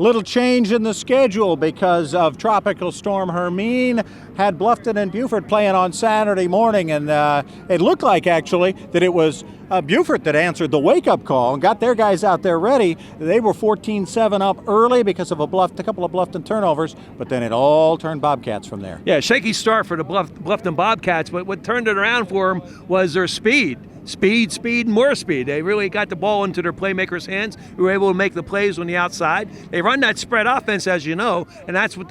Little change in the schedule because of Tropical Storm Hermine. Had Bluffton and Beaufort playing on Saturday morning, and it looked like actually that it was Beaufort that answered the wake-up call and got their guys out there ready. They were 14-7 up early because of a couple of Bluffton turnovers, but then it all turned Bobcats from there. Yeah, shaky start for the Bluffton Bobcats, but what turned it around for them was their speed. Speed, and more speed. They really got the ball into their playmakers' hands. We were able to make the plays on the outside. They run that spread offense, as you know, and that's what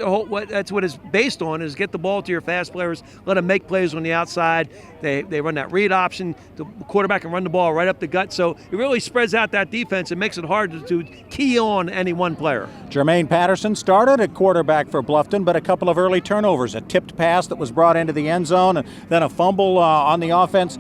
that's what it's based on, is get the ball to your fast players, let them make plays on the outside. They run that read option. The quarterback can run the ball right up the gut. So it really spreads out that defense and makes it hard to key on any one player. Jermaine Patterson started at quarterback for Bluffton, but a couple of early turnovers. A tipped pass that was brought into the end zone, and then a fumble on the offense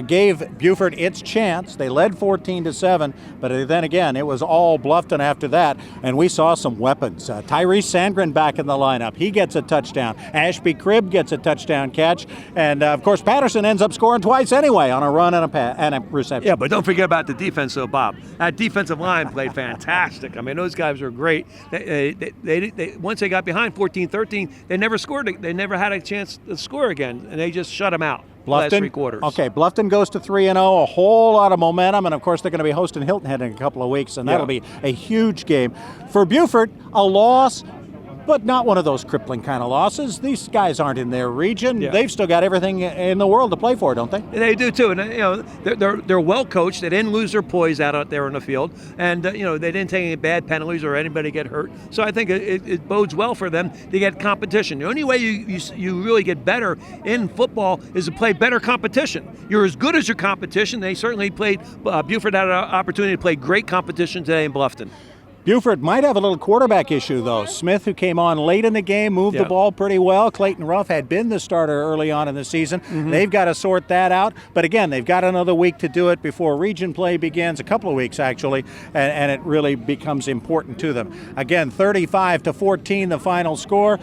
gave Beaufort its chance. They led 14-7, but then again, it was all Bluffton after that, and we saw some weapons. Tyrese Sandgren back in the lineup. He gets a touchdown. Ashby Cribb gets a touchdown catch, and of course, Patterson ends up scoring twice anyway on a run and a reception. Yeah, but don't forget about the defense, though, Bob. That defensive line played fantastic. I mean, those guys were great. They once they got behind 14-13, they never scored. They never had a chance to score again, and they just shut them out. Last 3 quarters. Okay, Bluffton goes to 3-0, a whole lot of momentum, and of course they're going to be hosting Hilton Head in a couple of weeks, and that'll be a huge game. For Beaufort, a loss, but not one of those crippling kind of losses. These guys aren't in their region. Yeah. They've still got everything in the world to play for, don't they? They do too, and you know they're well coached. They didn't lose their poise out there on the field, and you know they didn't take any bad penalties or anybody get hurt. So I think it bodes well for them to get competition. The only way you really get better in football is to play better competition. You're as good as your competition. They certainly played. Beaufort had an opportunity to play great competition today in Bluffton. Beaufort might have a little quarterback issue, though. Smith, who came on late in the game, moved the ball pretty well. Clayton Ruff had been the starter early on in the season. Mm-hmm. They've got to sort that out. But again, they've got another week to do it before region play begins, a couple of weeks actually, and it really becomes important to them. Again, 35-14, the final score.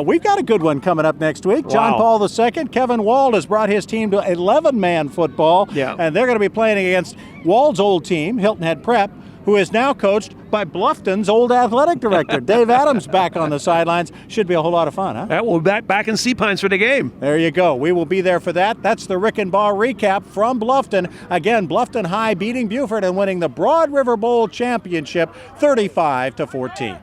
We've got a good one coming up next week. Wow. John Paul II, Kevin Wald has brought his team to 11-man football, and they're going to be playing against Wald's old team, Hilton Head Prep, who is now coached by Bluffton's old athletic director. Dave Adams back on the sidelines. Should be a whole lot of fun, huh? We'll be back in Sea Pines for the game. There you go. We will be there for that. That's the Reichenbach recap from Bluffton. Again, Bluffton High beating Beaufort and winning the Broad River Bowl Championship 35-14.